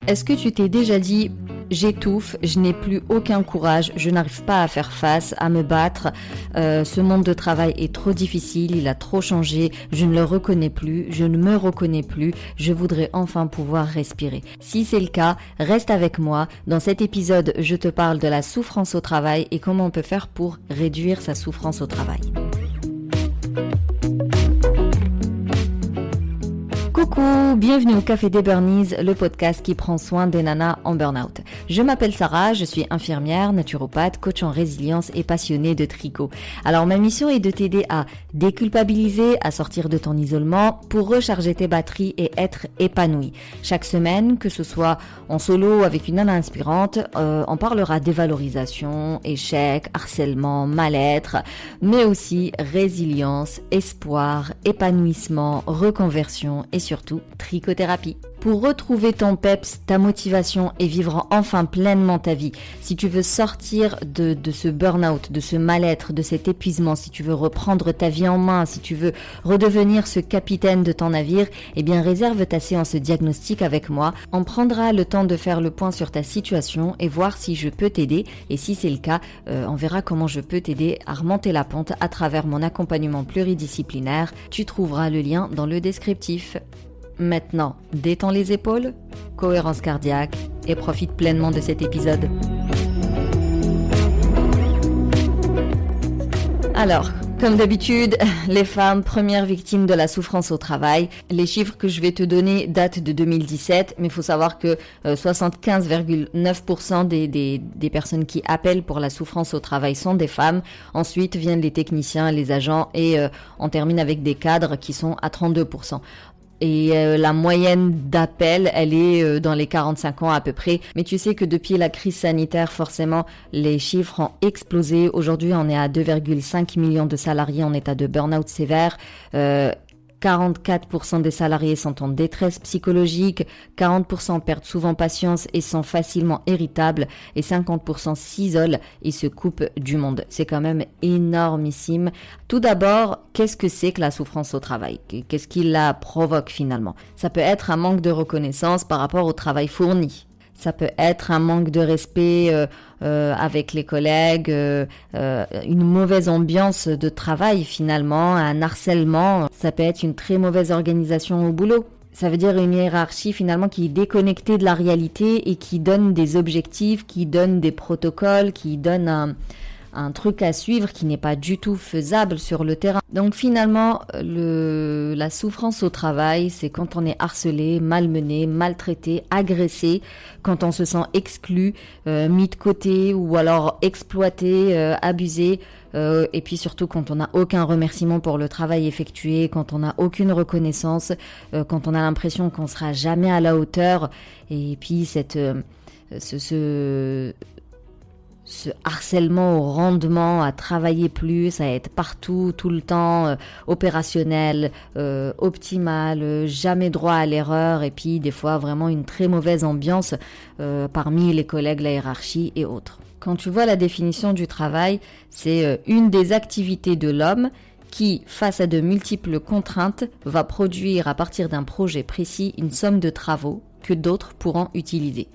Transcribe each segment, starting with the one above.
Est-ce que tu t'es déjà dit « j'étouffe, je n'ai plus aucun courage, je n'arrive pas à faire face, à me battre, ce monde de travail est trop difficile, il a trop changé, je ne le reconnais plus, je ne me reconnais plus, je voudrais enfin pouvoir respirer ». Si c'est le cas, reste avec moi. Dans cet épisode, je te parle de la souffrance au travail et comment on peut faire pour réduire sa souffrance au travail. Coucou, bienvenue au Café des Burnies, le podcast qui prend soin des nanas en burn-out. Je m'appelle Sarah, je suis infirmière, naturopathe, coach en résilience et passionnée de tricot. Alors ma mission est de t'aider à déculpabiliser, à sortir de ton isolement pour recharger tes batteries et être épanouie. Chaque semaine, que ce soit en solo ou avec une nana inspirante, on parlera dévalorisation, échec, harcèlement, mal-être, mais aussi résilience, espoir, épanouissement, reconversion et surtout trichothérapie. Pour retrouver ton peps, ta motivation et vivre enfin pleinement ta vie, si tu veux sortir de ce burn-out, de ce mal-être, de cet épuisement, si tu veux reprendre ta vie en main, si tu veux redevenir ce capitaine de ton navire, eh bien réserve ta séance diagnostic avec moi. On prendra le temps de faire le point sur ta situation et voir si je peux t'aider. Et si c'est le cas, on verra comment je peux t'aider à remonter la pente à travers mon accompagnement pluridisciplinaire. Tu trouveras le lien dans le descriptif. Maintenant, détends les épaules, cohérence cardiaque et profite pleinement de cet épisode. Alors, comme d'habitude, les femmes, premières victimes de la souffrance au travail. Les chiffres que je vais te donner datent de 2017, mais il faut savoir que 75,9% des personnes qui appellent pour la souffrance au travail sont des femmes. Ensuite viennent les techniciens, les agents et on termine avec des cadres qui sont à 32%. Et la moyenne d'appels, elle est dans les 45 ans à peu près. Mais tu sais que depuis la crise sanitaire, forcément, les chiffres ont explosé. Aujourd'hui, on est à 2,5 millions de salariés en état de burn-out sévère. 44% des salariés sont en détresse psychologique, 40% perdent souvent patience et sont facilement irritables et 50% s'isolent et se coupent du monde. C'est quand même énormissime. Tout d'abord, qu'est-ce que c'est que la souffrance au travail? Qu'est-ce qui la provoque finalement? Ça peut être un manque de reconnaissance par rapport au travail fourni. Ça peut être un manque de respect avec les collègues, une mauvaise ambiance de travail finalement, un harcèlement. Ça peut être une très mauvaise organisation au boulot. Ça veut dire une hiérarchie finalement qui est déconnectée de la réalité et qui donne des objectifs, qui donne des protocoles, qui donne un truc à suivre qui n'est pas du tout faisable sur le terrain. Donc finalement, la souffrance au travail, c'est quand on est harcelé, malmené, maltraité, agressé, quand on se sent exclu, mis de côté ou alors exploité, abusé, et puis surtout quand on n'a aucun remerciement pour le travail effectué, quand on n'a aucune reconnaissance, quand on a l'impression qu'on sera jamais à la hauteur, et puis ce harcèlement au rendement, à travailler plus, à être partout, tout le temps, opérationnel, optimal, jamais droit à l'erreur, et puis des fois vraiment une très mauvaise ambiance parmi les collègues, la hiérarchie et autres. Quand tu vois la définition du travail, c'est une des activités de l'homme qui, face à de multiples contraintes, va produire à partir d'un projet précis une somme de travaux que d'autres pourront utiliser.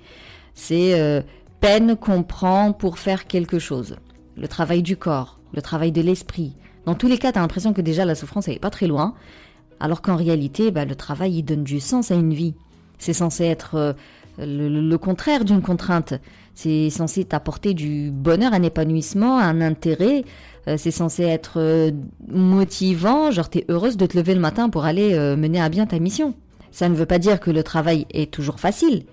C'est peine qu'on prend pour faire quelque chose. Le travail du corps, le travail de l'esprit. Dans tous les cas, tu as l'impression que déjà la souffrance elle est pas très loin, alors qu'en réalité, le travail il donne du sens à une vie. C'est censé être le contraire d'une contrainte. C'est censé t'apporter du bonheur, un épanouissement, un intérêt. C'est censé être motivant, genre t'es heureuse de te lever le matin pour aller mener à bien ta mission. Ça ne veut pas dire que le travail est toujours facile.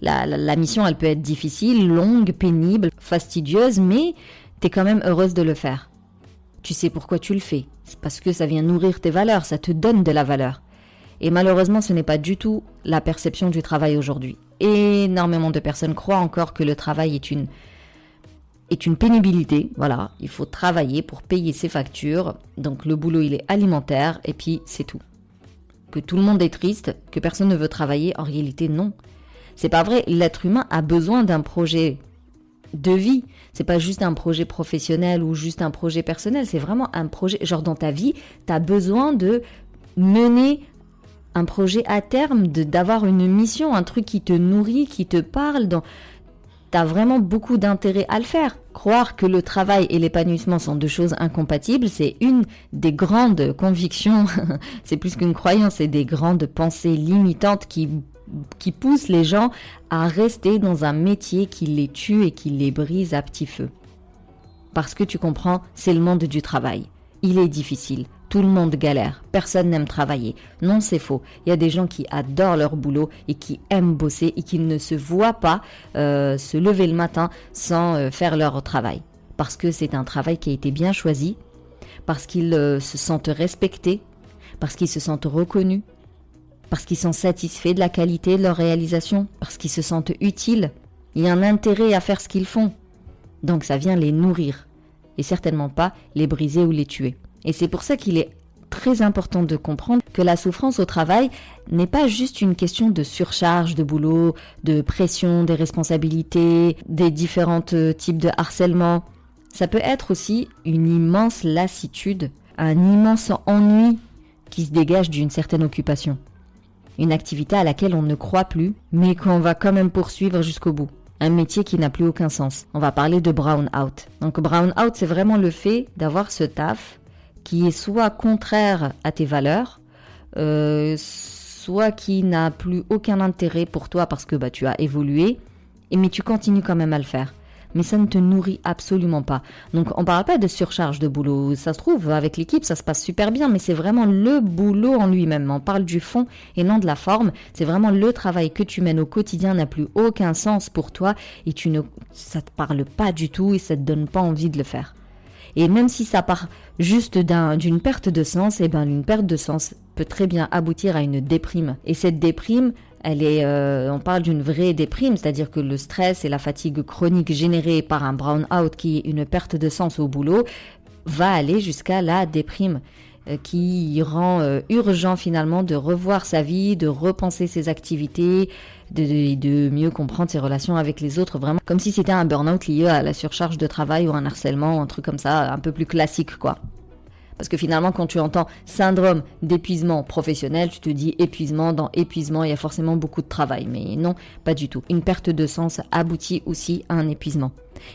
La mission, elle peut être difficile, longue, pénible, fastidieuse, mais t'es quand même heureuse de le faire. Tu sais pourquoi tu le fais. C'est parce que ça vient nourrir tes valeurs, ça te donne de la valeur. Et malheureusement, ce n'est pas du tout la perception du travail aujourd'hui. Énormément de personnes croient encore que le travail est une pénibilité. Voilà, il faut travailler pour payer ses factures. Donc le boulot, il est alimentaire et puis c'est tout. Que tout le monde est triste, que personne ne veut travailler, en réalité, non. C'est pas vrai, l'être humain a besoin d'un projet de vie. C'est pas juste un projet professionnel ou juste un projet personnel, c'est vraiment un projet, genre dans ta vie, t'as besoin de mener un projet à terme, d'avoir une mission, un truc qui te nourrit, qui te parle, t'as vraiment beaucoup d'intérêt à le faire. Croire que le travail et l'épanouissement sont deux choses incompatibles, c'est une des grandes convictions, c'est plus qu'une croyance, c'est des grandes pensées limitantes qui poussent les gens à rester dans un métier qui les tue et qui les brise à petit feu. Parce que tu comprends, c'est le monde du travail. Il est difficile. Tout le monde galère. Personne n'aime travailler. Non, c'est faux. Il y a des gens qui adorent leur boulot et qui aiment bosser et qui ne se voient pas se lever le matin sans faire leur travail. Parce que c'est un travail qui a été bien choisi, parce qu'ils se sentent respectés, parce qu'ils se sentent reconnus, parce qu'ils sont satisfaits de la qualité de leur réalisation, parce qu'ils se sentent utiles. Il y a un intérêt à faire ce qu'ils font. Donc ça vient les nourrir et certainement pas les briser ou les tuer. Et c'est pour ça qu'il est très important de comprendre que la souffrance au travail n'est pas juste une question de surcharge de boulot, de pression, des responsabilités, des différents types de harcèlement. Ça peut être aussi une immense lassitude, un immense ennui qui se dégage d'une certaine occupation. Une activité à laquelle on ne croit plus, mais qu'on va quand même poursuivre jusqu'au bout. Un métier qui n'a plus aucun sens. On va parler de brown out. Donc brown out, c'est vraiment le fait d'avoir ce taf qui est soit contraire à tes valeurs, soit qui n'a plus aucun intérêt pour toi parce que tu as évolué, mais tu continues quand même à le faire. Mais ça ne te nourrit absolument pas. Donc on ne parle pas de surcharge de boulot. Ça se trouve, avec l'équipe, ça se passe super bien, mais c'est vraiment le boulot en lui-même. On parle du fond et non de la forme. C'est vraiment le travail que tu mènes au quotidien n'a plus aucun sens pour toi et ça ne te parle pas du tout et ça ne te donne pas envie de le faire. Et même si ça part juste d'une perte de sens, une perte de sens peut très bien aboutir à une déprime. Et cette déprime, on parle d'une vraie déprime, c'est-à-dire que le stress et la fatigue chronique générée par un burn-out qui est une perte de sens au boulot va aller jusqu'à la déprime qui rend urgent finalement de revoir sa vie, de repenser ses activités, de mieux comprendre ses relations avec les autres, vraiment comme si c'était un burn-out lié à la surcharge de travail ou un harcèlement, un truc comme ça, un peu plus classique quoi. Parce que finalement, quand tu entends syndrome d'épuisement professionnel, tu te dis épuisement, dans épuisement, il y a forcément beaucoup de travail. Mais non, pas du tout. Une perte de sens aboutit aussi à un épuisement.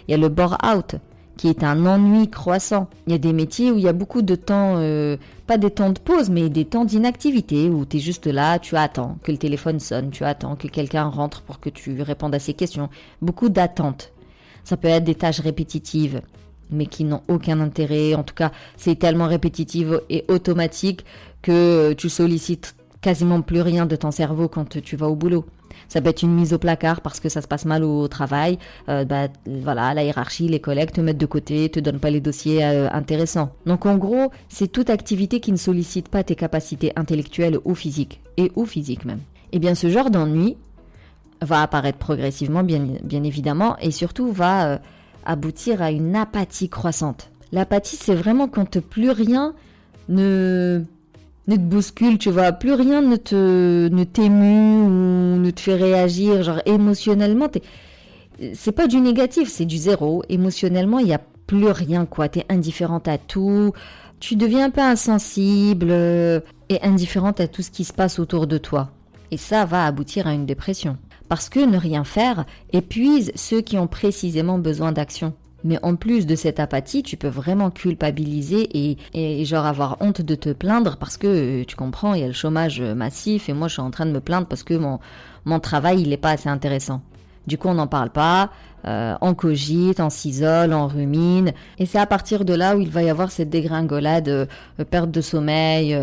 Il y a le burn-out, qui est un ennui croissant. Il y a des métiers où il y a beaucoup de temps, pas des temps de pause, mais des temps d'inactivité, où tu es juste là, tu attends que le téléphone sonne, tu attends que quelqu'un rentre pour que tu répondes à ses questions. Beaucoup d'attentes. Ça peut être des tâches répétitives, mais qui n'ont aucun intérêt. En tout cas, c'est tellement répétitif et automatique que tu sollicites quasiment plus rien de ton cerveau quand tu vas au boulot. Ça peut être une mise au placard parce que ça se passe mal au travail. La hiérarchie, les collègues te mettent de côté, te donnent pas les dossiers intéressants. Donc en gros, c'est toute activité qui ne sollicite pas tes capacités intellectuelles ou physiques, même. Et bien ce genre d'ennui va apparaître progressivement, bien évidemment, et surtout va aboutir à une apathie croissante. L'apathie, c'est vraiment quand plus rien ne te bouscule, tu vois, plus rien ne t'émue ou ne te fait réagir, genre émotionnellement, c'est pas du négatif, c'est du zéro. Émotionnellement, il n'y a plus rien, quoi. T'es indifférente à tout, tu deviens un peu insensible et indifférente à tout ce qui se passe autour de toi. Et ça va aboutir à une dépression. Parce que ne rien faire épuise ceux qui ont précisément besoin d'action. Mais en plus de cette apathie, tu peux vraiment culpabiliser et genre avoir honte de te plaindre parce que tu comprends, il y a le chômage massif et moi je suis en train de me plaindre parce que mon travail il n'est pas assez intéressant. Du coup on n'en parle pas, on cogite, on s'isole, on rumine et c'est à partir de là où il va y avoir cette dégringolade, perte de sommeil,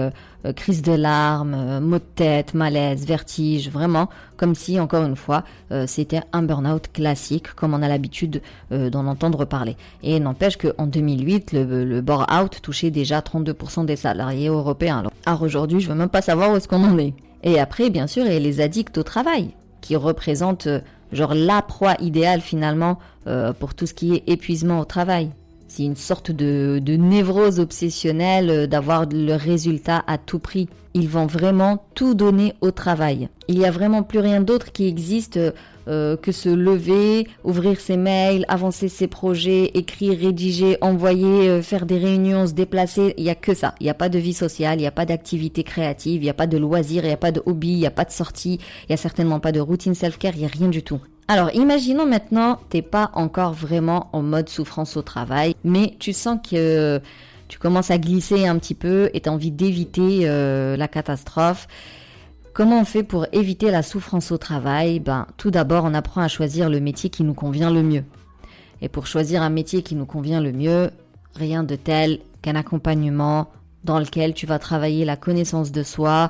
crise de larmes, maux de tête, malaise, vertige, vraiment comme si encore une fois c'était un burn-out classique comme on a l'habitude d'en entendre parler. Et n'empêche qu'en 2008 le burn-out touchait déjà 32% des salariés européens. Alors aujourd'hui je veux même pas savoir où est-ce qu'on en est. Et après bien sûr il y a les addicts au travail qui représentent genre la proie idéale finalement pour tout ce qui est épuisement au travail. C'est une sorte de névrose obsessionnelle d'avoir le résultat à tout prix. Ils vont vraiment tout donner au travail. Il n'y a vraiment plus rien d'autre qui existe que se lever, ouvrir ses mails, avancer ses projets, écrire, rédiger, envoyer, faire des réunions, se déplacer. Il n'y a que ça. Il n'y a pas de vie sociale, il n'y a pas d'activité créative, il n'y a pas de loisirs, il n'y a pas de hobby, il n'y a pas de sortie, il n'y a certainement pas de routine self-care, il n'y a rien du tout. Alors, imaginons maintenant, t'es pas encore vraiment en mode souffrance au travail, mais tu sens que tu commences à glisser un petit peu et tu as envie d'éviter la catastrophe. Comment on fait pour éviter la souffrance au travail ? Tout d'abord, on apprend à choisir le métier qui nous convient le mieux. Et pour choisir un métier qui nous convient le mieux, rien de tel qu'un accompagnement dans lequel tu vas travailler la connaissance de soi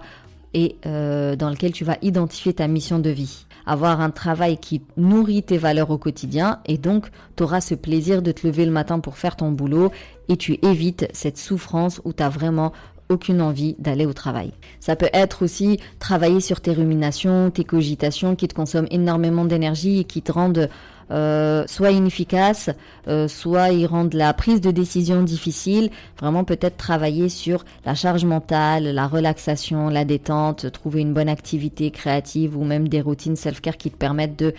et dans lequel tu vas identifier ta mission de vie. Avoir un travail qui nourrit tes valeurs au quotidien et donc tu auras ce plaisir de te lever le matin pour faire ton boulot et tu évites cette souffrance où tu as vraiment aucune envie d'aller au travail. Ça peut être aussi travailler sur tes ruminations, tes cogitations qui te consomment énormément d'énergie et qui te rendent soit inefficace, soit ils rendent la prise de décision difficile. Vraiment peut-être travailler sur la charge mentale, la relaxation, la détente, trouver une bonne activité créative ou même des routines self-care qui te permettent de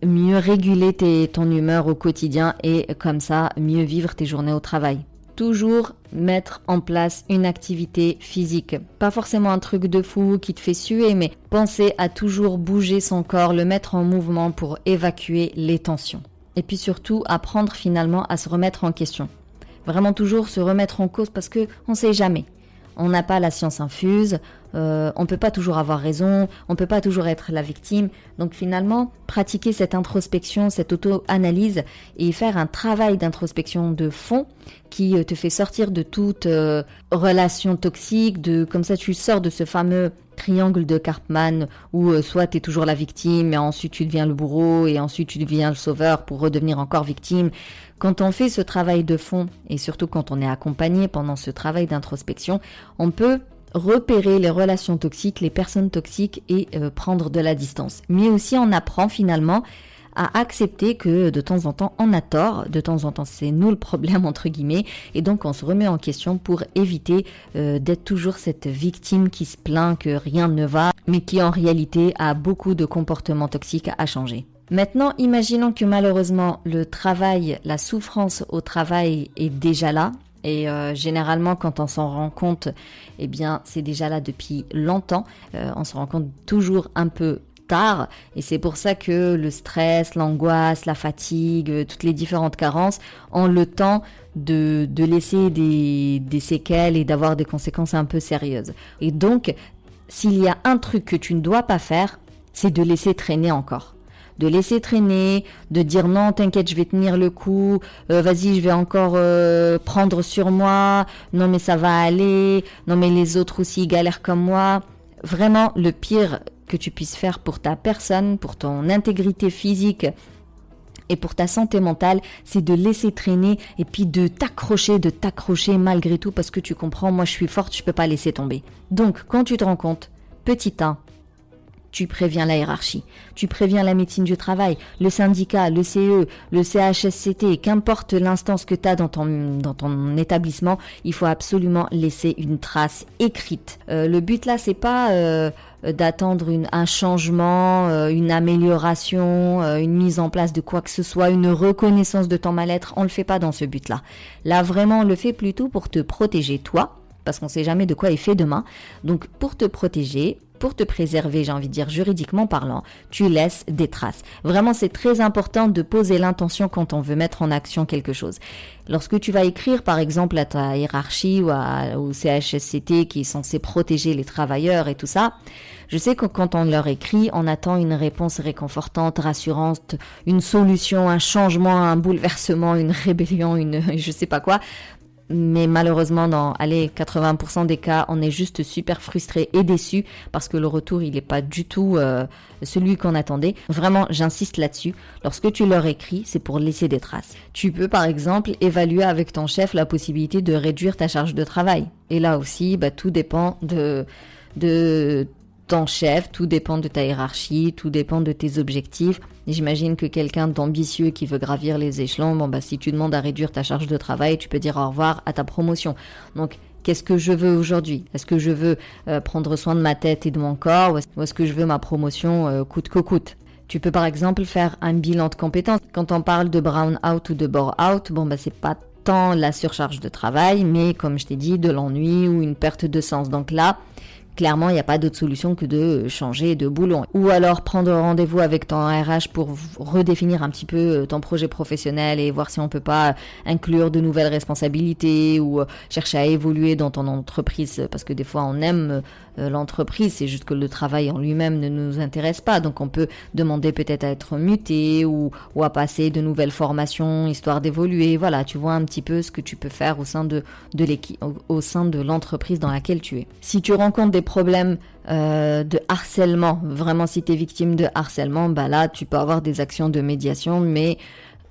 mieux réguler ton humeur au quotidien et comme ça mieux vivre tes journées au travail. Toujours mettre en place une activité physique. Pas forcément un truc de fou qui te fait suer, mais penser à toujours bouger son corps, le mettre en mouvement pour évacuer les tensions. Et puis surtout, apprendre finalement à se remettre en question. Vraiment toujours se remettre en cause parce que on sait jamais. On n'a pas la science infuse, on peut pas toujours avoir raison, on peut pas toujours être la victime. Donc finalement, pratiquer cette introspection, cette auto-analyse et faire un travail d'introspection de fond qui te fait sortir de toute relation toxique, comme ça tu sors de ce fameux triangle de Karpman où soit tu es toujours la victime et ensuite tu deviens le bourreau et ensuite tu deviens le sauveur pour redevenir encore victime. Quand on fait ce travail de fond et surtout quand on est accompagné pendant ce travail d'introspection, on peut repérer les relations toxiques, les personnes toxiques et prendre de la distance. Mais aussi on apprend finalement à accepter que de temps en temps on a tort, de temps en temps c'est nous le problème entre guillemets et donc on se remet en question pour éviter d'être toujours cette victime qui se plaint que rien ne va mais qui en réalité a beaucoup de comportements toxiques à changer. Maintenant, imaginons que malheureusement le travail, la souffrance au travail est déjà là. Et généralement, quand on s'en rend compte, eh bien, c'est déjà là depuis longtemps. On se rend compte toujours un peu tard. Et c'est pour ça que le stress, l'angoisse, la fatigue, toutes les différentes carences ont le temps de laisser des séquelles et d'avoir des conséquences un peu sérieuses. Et donc, s'il y a un truc que tu ne dois pas faire, c'est de laisser traîner encore. De laisser traîner, de dire non t'inquiète je vais tenir le coup, vas-y je vais encore prendre sur moi, non mais ça va aller, non mais les autres aussi galèrent comme moi. Vraiment le pire que tu puisses faire pour ta personne, pour ton intégrité physique et pour ta santé mentale, c'est de laisser traîner et puis de t'accrocher malgré tout parce que tu comprends, moi je suis forte, je peux pas laisser tomber. Donc quand tu te rends compte, petit 1, tu préviens la hiérarchie, tu préviens la médecine du travail, le syndicat, le CE, le CHSCT, qu'importe l'instance que tu as dans ton établissement, il faut absolument laisser une trace écrite. Le but là, c'est pas d'attendre un changement, une amélioration, une mise en place de quoi que ce soit, une reconnaissance de ton mal-être. On le fait pas dans ce but-là. Là, vraiment, on le fait plutôt pour te protéger toi, parce qu'on sait jamais de quoi est fait demain. Donc, pour te protéger, pour te préserver, j'ai envie de dire juridiquement parlant, tu laisses des traces. Vraiment, c'est très important de poser l'intention quand on veut mettre en action quelque chose. Lorsque tu vas écrire, par exemple, à ta hiérarchie ou au CHSCT qui est censé protéger les travailleurs et tout ça, je sais que quand on leur écrit, on attend une réponse réconfortante, rassurante, une solution, un changement, un bouleversement, une rébellion, je sais pas quoi. Mais malheureusement, dans 80% des cas, on est juste super frustré et déçu parce que le retour, il n'est pas du tout celui qu'on attendait. Vraiment, j'insiste là-dessus. Lorsque tu leur écris, c'est pour laisser des traces. Tu peux, par exemple, évaluer avec ton chef la possibilité de réduire ta charge de travail. Et là aussi, tout dépend de ton chef, tout dépend de ta hiérarchie, tout dépend de tes objectifs. Et j'imagine que quelqu'un d'ambitieux qui veut gravir les échelons, si tu demandes à réduire ta charge de travail, tu peux dire au revoir à ta promotion. Donc, qu'est-ce que je veux aujourd'hui? Est-ce que je veux prendre soin de ma tête et de mon corps ou est-ce que je veux ma promotion coûte que coûte? Tu peux par exemple faire un bilan de compétences. Quand on parle de brown out ou de bore out, c'est pas tant la surcharge de travail, mais comme je t'ai dit, de l'ennui ou une perte de sens. Donc là, clairement, il n'y a pas d'autre solution que de changer de boulot. Ou alors prendre rendez-vous avec ton RH pour redéfinir un petit peu ton projet professionnel et voir si on peut pas inclure de nouvelles responsabilités ou chercher à évoluer dans ton entreprise. Parce que des fois, on aime l'entreprise, c'est juste que le travail en lui-même ne nous intéresse pas. Donc, on peut demander peut-être à être muté ou à passer de nouvelles formations, histoire d'évoluer. Voilà, tu vois un petit peu ce que tu peux faire au sein de l'équipe, au sein de l'entreprise dans laquelle tu es. Si tu rencontres des problèmes de harcèlement, vraiment si tu es victime de harcèlement, là tu peux avoir des actions de médiation, mais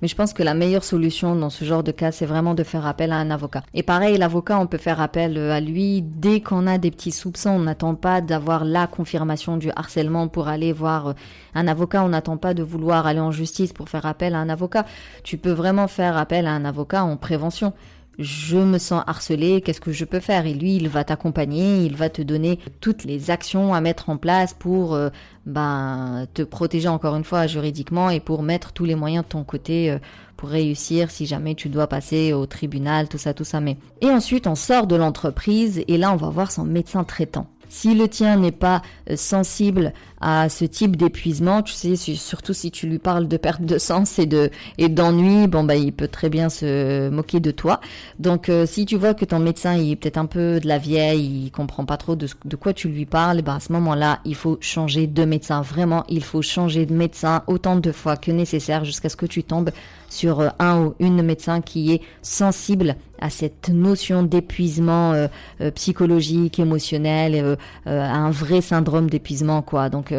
je pense que la meilleure solution dans ce genre de cas, c'est vraiment de faire appel à un avocat. Et pareil, l'avocat, on peut faire appel à lui dès qu'on a des petits soupçons. On n'attend pas d'avoir la confirmation du harcèlement pour aller voir un avocat. On n'attend pas de vouloir aller en justice pour faire appel à un avocat. Tu peux vraiment faire appel à un avocat en prévention. Je me sens harcelée, qu'est-ce que je peux faire? Et lui, il va t'accompagner, il va te donner toutes les actions à mettre en place pour te protéger encore une fois juridiquement et pour mettre tous les moyens de ton côté pour réussir si jamais tu dois passer au tribunal, tout ça. Et ensuite, on sort de l'entreprise et là, on va voir son médecin traitant. Si le tien n'est pas sensible à ce type d'épuisement, tu sais, surtout si tu lui parles de perte de sens et d'ennui, il peut très bien se moquer de toi. Donc, si tu vois que ton médecin il est peut-être un peu de la vieille, il comprend pas trop de quoi tu lui parles, à ce moment-là, il faut changer de médecin. Vraiment, il faut changer de médecin autant de fois que nécessaire jusqu'à ce que tu tombes sur un ou une médecin qui est sensible à cette notion d'épuisement psychologique, émotionnel, un vrai syndrome d'épuisement, quoi. Donc,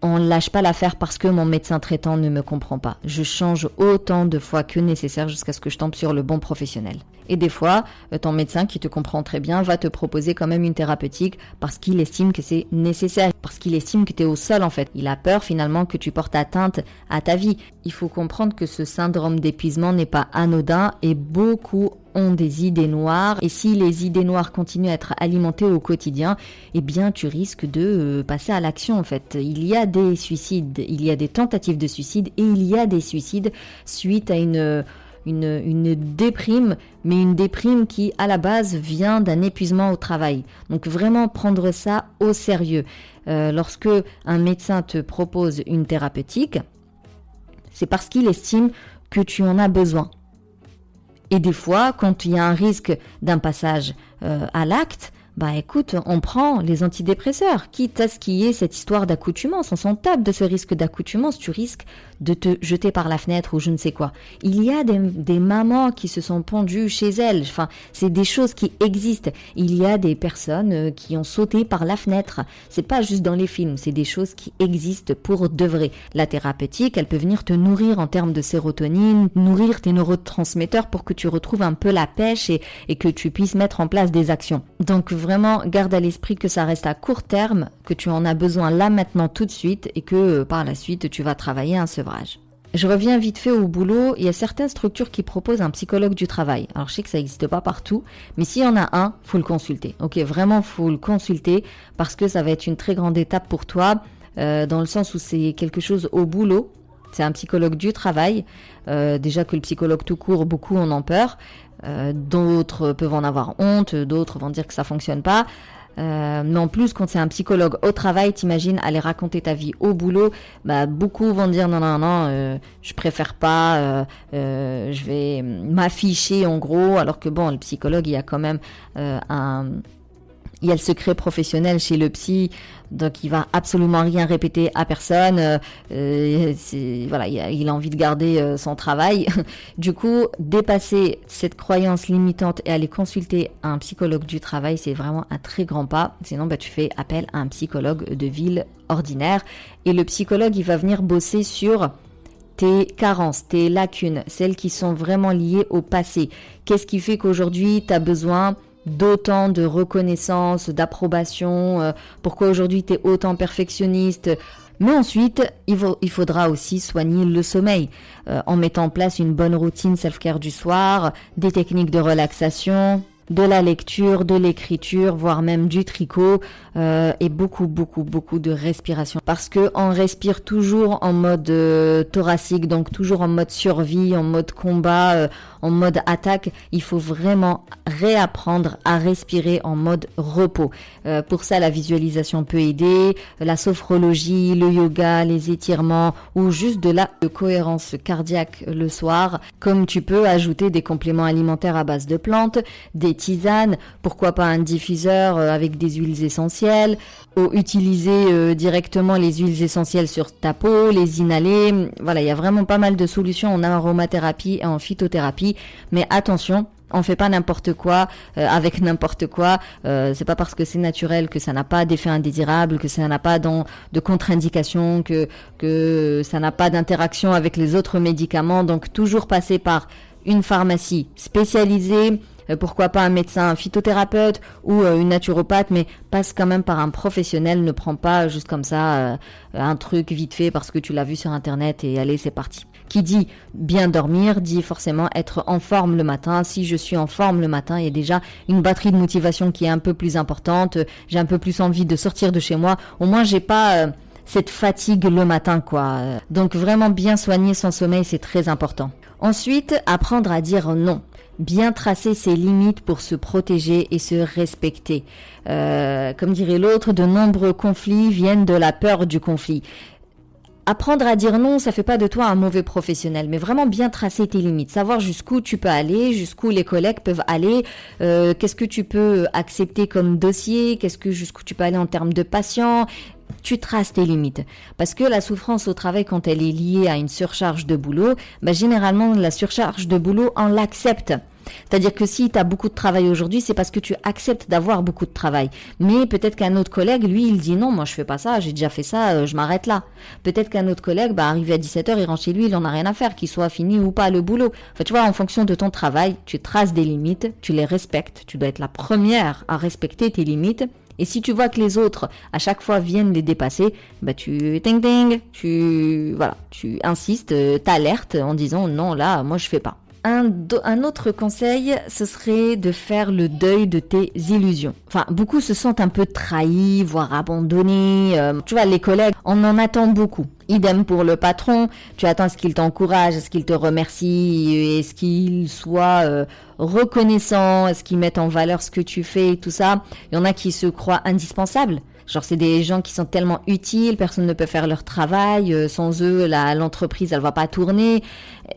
on ne lâche pas l'affaire parce que mon médecin traitant ne me comprend pas. Je change autant de fois que nécessaire jusqu'à ce que je tombe sur le bon professionnel. Et des fois, ton médecin qui te comprend très bien va te proposer quand même une thérapeutique parce qu'il estime que c'est nécessaire, parce qu'il estime que tu es au sol en fait. Il a peur finalement que tu portes atteinte à ta vie. Il faut comprendre que ce syndrome d'épuisement n'est pas anodin et beaucoup ont des idées noires. Et si les idées noires continuent à être alimentées au quotidien, tu risques de passer à l'action en fait. Il y a des suicides, il y a des tentatives de suicide et il y a des suicides suite à une déprime, mais une déprime qui, à la base, vient d'un épuisement au travail. Donc, vraiment prendre ça au sérieux. Lorsque un médecin te propose une thérapeutique, c'est parce qu'il estime que tu en as besoin. Et des fois, quand il y a un risque d'un passage à l'acte, écoute, on prend les antidépresseurs, quitte à ce qu'il y ait cette histoire d'accoutumance. On s'en tape de ce risque d'accoutumance, tu risques de te jeter par la fenêtre ou je ne sais quoi. Il y a des mamans qui se sont pendues chez elles, c'est des choses qui existent. Il y a des personnes qui ont sauté par la fenêtre. C'est pas juste dans les films, c'est des choses qui existent pour de vrai. La thérapeutique, elle peut venir te nourrir en termes de sérotonine, nourrir tes neurotransmetteurs pour que tu retrouves un peu la pêche et que tu puisses mettre en place des actions. Donc vraiment, garde à l'esprit que ça reste à court terme, que tu en as besoin là maintenant tout de suite et que par la suite tu vas travailler un sevrage. Je reviens vite fait au boulot. Il y a certaines structures qui proposent un psychologue du travail. Alors je sais que ça n'existe pas partout, mais s'il y en a un, faut le consulter. Ok, vraiment faut le consulter parce que ça va être une très grande étape pour toi dans le sens où c'est quelque chose au boulot. C'est un psychologue du travail. Déjà que le psychologue tout court, beaucoup en ont peur. D'autres peuvent en avoir honte, d'autres vont dire que ça fonctionne pas. Mais en plus, quand c'est un psychologue au travail, t'imagines aller raconter ta vie au boulot, beaucoup vont dire non, je préfère pas, je vais m'afficher en gros, alors que le psychologue, il y a quand même il y a le secret professionnel chez le psy, donc il va absolument rien répéter à personne. Il a envie de garder son travail. Du coup, dépasser cette croyance limitante et aller consulter un psychologue du travail, c'est vraiment un très grand pas. Sinon, tu fais appel à un psychologue de ville ordinaire. Et le psychologue, il va venir bosser sur tes carences, tes lacunes, celles qui sont vraiment liées au passé. Qu'est-ce qui fait qu'aujourd'hui, tu as besoin d'autant de reconnaissance, d'approbation, pourquoi aujourd'hui tu es autant perfectionniste. Mais ensuite, il faudra aussi soigner le sommeil en mettant en place une bonne routine self-care du soir, des techniques de relaxation, de la lecture, de l'écriture, voire même du tricot et beaucoup de respiration. Parce que on respire toujours en mode thoracique, donc toujours en mode survie, en mode combat, en mode attaque. Il faut vraiment réapprendre à respirer en mode repos. Pour ça, la visualisation peut aider, la sophrologie, le yoga, les étirements ou juste de la cohérence cardiaque le soir. Comme tu peux ajouter des compléments alimentaires à base de plantes, des tisanes, pourquoi pas un diffuseur avec des huiles essentielles, ou utiliser directement les huiles essentielles sur ta peau, les inhaler. Voilà, il y a vraiment pas mal de solutions en aromathérapie et en phytothérapie, mais attention, on fait pas n'importe quoi avec n'importe quoi. C'est pas parce que c'est naturel que ça n'a pas d'effet indésirable, que ça n'a pas de contre-indication, que ça n'a pas d'interaction avec les autres médicaments. Donc toujours passer par une pharmacie spécialisée, pourquoi pas un médecin, un phytothérapeute ou une naturopathe, mais passe quand même par un professionnel. Ne prends pas juste comme ça un truc vite fait parce que tu l'as vu sur internet et allez, c'est parti. Qui dit bien dormir dit forcément être en forme le matin. Si je suis en forme le matin, il y a déjà une batterie de motivation qui est un peu plus importante. J'ai un peu plus envie de sortir de chez moi. Au moins, j'ai pas cette fatigue le matin, quoi. Donc vraiment bien soigner son sommeil, c'est très important. Ensuite, apprendre à dire non. Bien tracer ses limites pour se protéger et se respecter. Comme dirait l'autre, de nombreux conflits viennent de la peur du conflit. Apprendre à dire non, ça fait pas de toi un mauvais professionnel, mais vraiment bien tracer tes limites, savoir jusqu'où tu peux aller, jusqu'où les collègues peuvent aller, qu'est-ce que tu peux accepter comme dossier, jusqu'où tu peux aller en termes de patients. Tu traces tes limites. Parce que la souffrance au travail, quand elle est liée à une surcharge de boulot, généralement, la surcharge de boulot, on l'accepte. C'est-à-dire que si tu as beaucoup de travail aujourd'hui, c'est parce que tu acceptes d'avoir beaucoup de travail. Mais peut-être qu'un autre collègue, lui, il dit non, moi je fais pas ça, j'ai déjà fait ça, je m'arrête là. Peut-être qu'un autre collègue, arrivé à 17h, il rentre chez lui, il en a rien à faire, qu'il soit fini ou pas le boulot. Enfin, tu vois, en fonction de ton travail, tu traces des limites, tu les respectes. Tu dois être la première à respecter tes limites. Et si tu vois que les autres, à chaque fois, viennent les dépasser, tu tu insistes, t'alertes en disant non, là, moi je fais pas. Un autre conseil, ce serait de faire le deuil de tes illusions. Enfin, beaucoup se sentent un peu trahis, voire abandonnés. Tu vois, les collègues, on en attend beaucoup. Idem pour le patron, tu attends à ce qu'il t'encourage, à ce qu'il te remercie, est-ce qu'il soit reconnaissant, est-ce qu'il mette en valeur ce que tu fais et tout ça. Il y en a qui se croient indispensables. Genre, c'est des gens qui sont tellement utiles, personne ne peut faire leur travail, sans eux, l'entreprise, elle va pas tourner.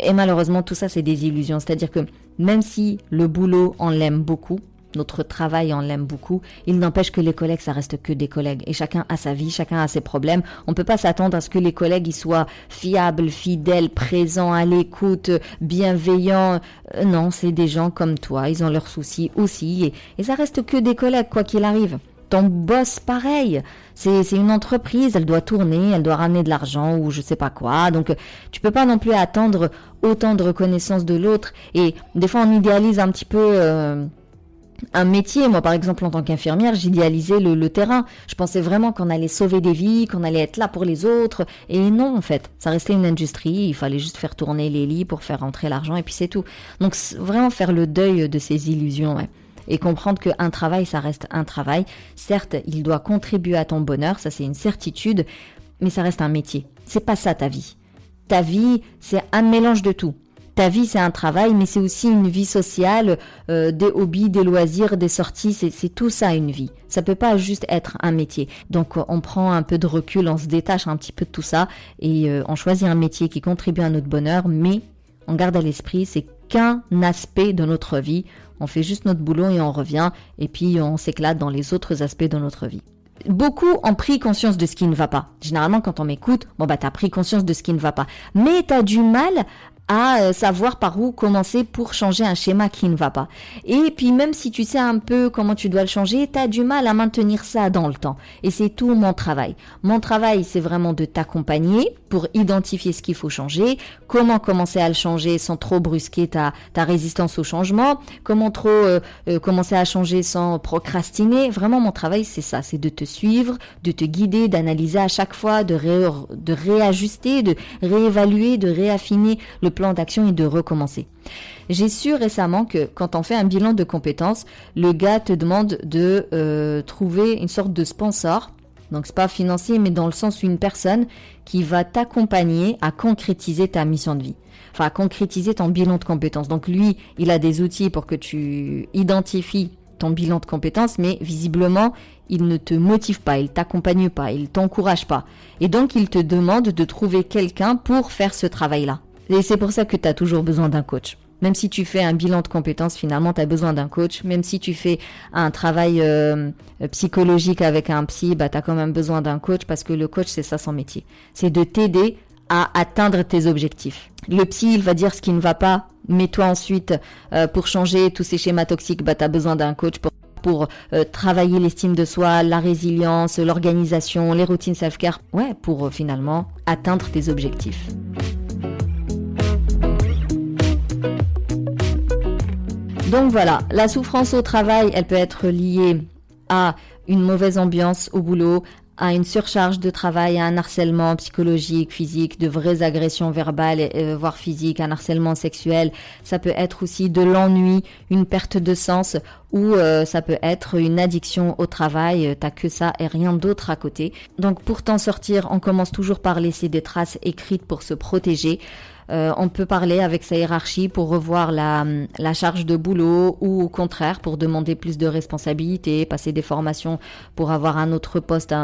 Et malheureusement, tout ça, c'est des illusions. C'est-à-dire que même si le boulot, on l'aime beaucoup, notre travail, on l'aime beaucoup, il n'empêche que les collègues, ça reste que des collègues. Et chacun a sa vie, chacun a ses problèmes. On peut pas s'attendre à ce que les collègues, ils soient fiables, fidèles, présents, à l'écoute, bienveillants. Non, c'est des gens comme toi, ils ont leurs soucis aussi. Et ça reste que des collègues, quoi qu'il arrive. Ton boss, pareil, c'est une entreprise, elle doit tourner, elle doit ramener de l'argent ou je sais pas quoi. Donc, tu peux pas non plus attendre autant de reconnaissance de l'autre. Et des fois, on idéalise un petit peu un métier. Moi, par exemple, en tant qu'infirmière, j'idéalisais le terrain. Je pensais vraiment qu'on allait sauver des vies, qu'on allait être là pour les autres. Et non, en fait, ça restait une industrie. Il fallait juste faire tourner les lits pour faire rentrer l'argent et puis c'est tout. Donc, vraiment faire le deuil de ces illusions, ouais. Et comprendre qu'un travail, ça reste un travail. Certes, il doit contribuer à ton bonheur, ça c'est une certitude, mais ça reste un métier. C'est pas ça ta vie. Ta vie, c'est un mélange de tout. Ta vie, c'est un travail, mais c'est aussi une vie sociale, des hobbies, des loisirs, des sorties, c'est tout ça une vie. Ça peut pas juste être un métier. Donc on prend un peu de recul, on se détache un petit peu de tout ça et on choisit un métier qui contribue à notre bonheur, mais on garde à l'esprit, c'est qu'un aspect de notre vie. On fait juste notre boulot et on revient, et puis on s'éclate dans les autres aspects de notre vie. Beaucoup ont pris conscience de ce qui ne va pas. Généralement, quand on m'écoute, t'as pris conscience de ce qui ne va pas. Mais t'as du mal à savoir par où commencer pour changer un schéma qui ne va pas. Et puis même si tu sais un peu comment tu dois le changer, tu as du mal à maintenir ça dans le temps. Et c'est tout mon travail. Mon travail, c'est vraiment de t'accompagner pour identifier ce qu'il faut changer, comment commencer à le changer sans trop brusquer ta résistance au changement, comment commencer à changer sans procrastiner. Vraiment, mon travail, c'est ça, c'est de te suivre, de te guider, d'analyser à chaque fois, de réajuster, de réévaluer, de réaffiner le plan d'action et de recommencer. J'ai su récemment que quand on fait un bilan de compétences, le gars te demande de trouver une sorte de sponsor. Donc c'est pas financier, mais dans le sens où une personne qui va t'accompagner à concrétiser ta mission de vie. Enfin, à concrétiser ton bilan de compétences. Donc lui, il a des outils pour que tu identifies ton bilan de compétences, mais visiblement, il ne te motive pas, il t'accompagne pas, il t'encourage pas. Et donc, il te demande de trouver quelqu'un pour faire ce travail-là. Et c'est pour ça que tu as toujours besoin d'un coach. Même si tu fais un bilan de compétences, finalement, tu as besoin d'un coach. Même si tu fais un travail psychologique avec un psy, tu as quand même besoin d'un coach parce que le coach, c'est ça son métier. C'est de t'aider à atteindre tes objectifs. Le psy, il va dire ce qui ne va pas, mais toi ensuite, pour changer tous ces schémas toxiques, tu as besoin d'un coach pour travailler l'estime de soi, la résilience, l'organisation, les routines self-care, pour finalement atteindre tes objectifs. Donc voilà, la souffrance au travail, elle peut être liée à une mauvaise ambiance au boulot, à une surcharge de travail, à un harcèlement psychologique, physique, de vraies agressions verbales, voire physiques, un harcèlement sexuel. Ça peut être aussi de l'ennui, une perte de sens, ou ça peut être une addiction au travail, t'as que ça et rien d'autre à côté. Donc pour t'en sortir, on commence toujours par laisser des traces écrites pour se protéger. On peut parler avec sa hiérarchie pour revoir la charge de boulot ou au contraire pour demander plus de responsabilités, passer des formations pour avoir un autre poste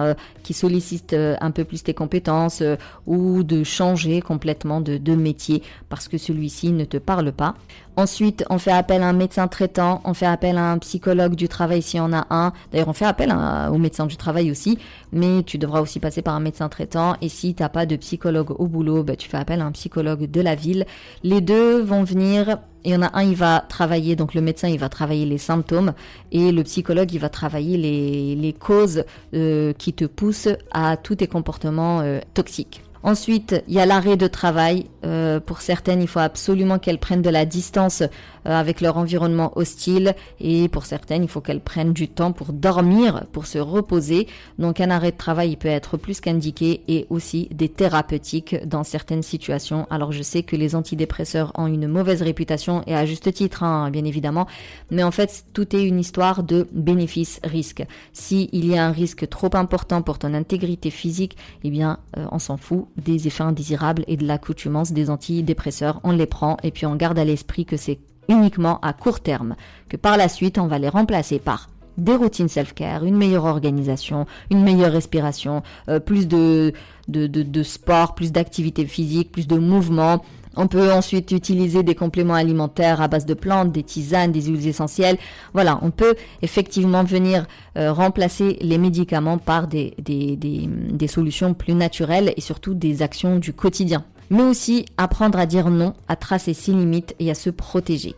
qui sollicite un peu plus tes compétences ou de changer complètement de métier parce que celui-ci ne te parle pas. Ensuite, on fait appel à un médecin traitant, on fait appel à un psychologue du travail s'il y en a un. D'ailleurs, on fait appel au médecin du travail aussi, mais tu devras aussi passer par un médecin traitant. Et si tu n'as pas de psychologue au boulot, tu fais appel à un psychologue de la ville. Les deux vont venir. Il y en a un, il va travailler, donc le médecin, il va travailler les symptômes et le psychologue, il va travailler les causes qui te poussent à tous tes comportements toxiques. Ensuite, il y a l'arrêt de travail. Pour certaines, il faut absolument qu'elles prennent de la distance avec leur environnement hostile. Et pour certaines, il faut qu'elles prennent du temps pour dormir, pour se reposer. Donc un arrêt de travail, il peut être plus qu'indiqué et aussi des thérapeutiques dans certaines situations. Alors je sais que les antidépresseurs ont une mauvaise réputation et à juste titre, bien évidemment. Mais en fait, tout est une histoire de bénéfice-risque. S'il y a un risque trop important pour ton intégrité physique, eh bien, on s'en fout des effets indésirables et de l'accoutumance des antidépresseurs. On les prend et puis on garde à l'esprit que c'est uniquement à court terme, que par la suite, on va les remplacer par des routines self-care, une meilleure organisation, une meilleure respiration, plus de sport, plus d'activité physique, plus de mouvement. On peut ensuite utiliser des compléments alimentaires à base de plantes, des tisanes, des huiles essentielles. Voilà, on peut effectivement venir remplacer les médicaments par des solutions plus naturelles et surtout des actions du quotidien. Mais aussi apprendre à dire non, à tracer ses limites et à se protéger.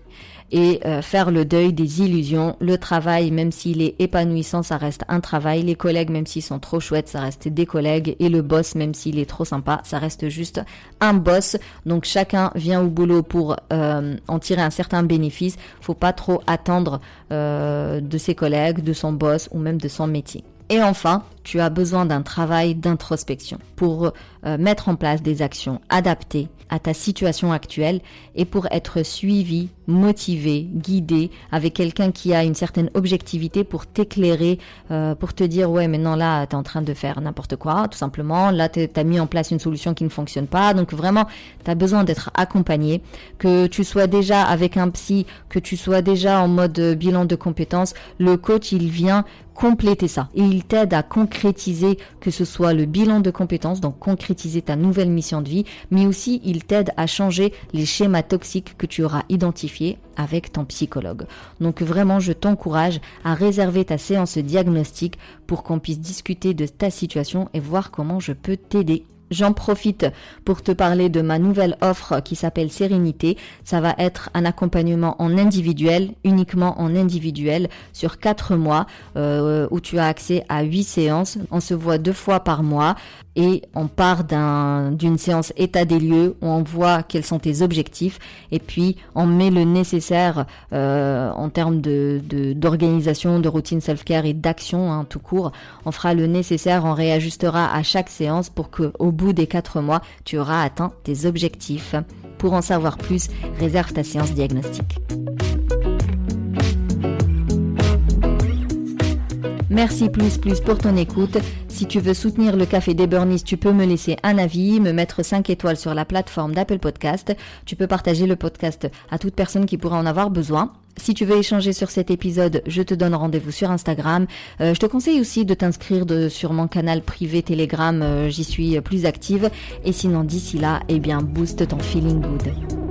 Et faire le deuil des illusions. Le travail, même s'il est épanouissant, ça reste un travail. Les collègues, même s'ils sont trop chouettes, ça reste des collègues. Et le boss, même s'il est trop sympa, ça reste juste un boss. Donc chacun vient au boulot pour en tirer un certain bénéfice. Faut pas trop attendre de ses collègues, de son boss ou même de son métier. Et enfin, tu as besoin d'un travail d'introspection pour mettre en place des actions adaptées à ta situation actuelle et pour être suivi, motivé, guidé avec quelqu'un qui a une certaine objectivité pour t'éclairer, pour te dire ouais mais non là t'es en train de faire n'importe quoi tout simplement, là t'as mis en place une solution qui ne fonctionne pas, donc vraiment t'as besoin d'être accompagné, que tu sois déjà avec un psy, que tu sois déjà en mode bilan de compétences, le coach il vient compléter ça et il t'aide à concrétiser, que ce soit le bilan de compétences, donc concrétiser ta nouvelle mission de vie, mais aussi il t'aide à changer les schémas toxiques que tu auras identifiés avec ton psychologue. Donc vraiment, je t'encourage à réserver ta séance diagnostic pour qu'on puisse discuter de ta situation et voir comment je peux t'aider. J'en profite pour te parler de ma nouvelle offre qui s'appelle Sérénité. Ça va être un accompagnement en individuel, uniquement en individuel, sur 4 mois, où tu as accès à 8 séances. On se voit 2 fois par mois et on part d'une séance état des lieux où on voit quels sont tes objectifs et puis on met le nécessaire en termes d'organisation, de routine self-care et d'action tout court. On fera le nécessaire, on réajustera à chaque séance pour qu'au bout des 4 mois, tu auras atteint tes objectifs. Pour en savoir plus, réserve ta séance diagnostic. Merci plus pour ton écoute. Si tu veux soutenir le Café des Burnies, tu peux me laisser un avis, me mettre 5 étoiles sur la plateforme d'Apple Podcast. Tu peux partager le podcast à toute personne qui pourrait en avoir besoin. Si tu veux échanger sur cet épisode, je te donne rendez-vous sur Instagram. Je te conseille aussi de t'inscrire sur mon canal privé Telegram, j'y suis plus active. Et sinon, d'ici là, booste ton feeling good.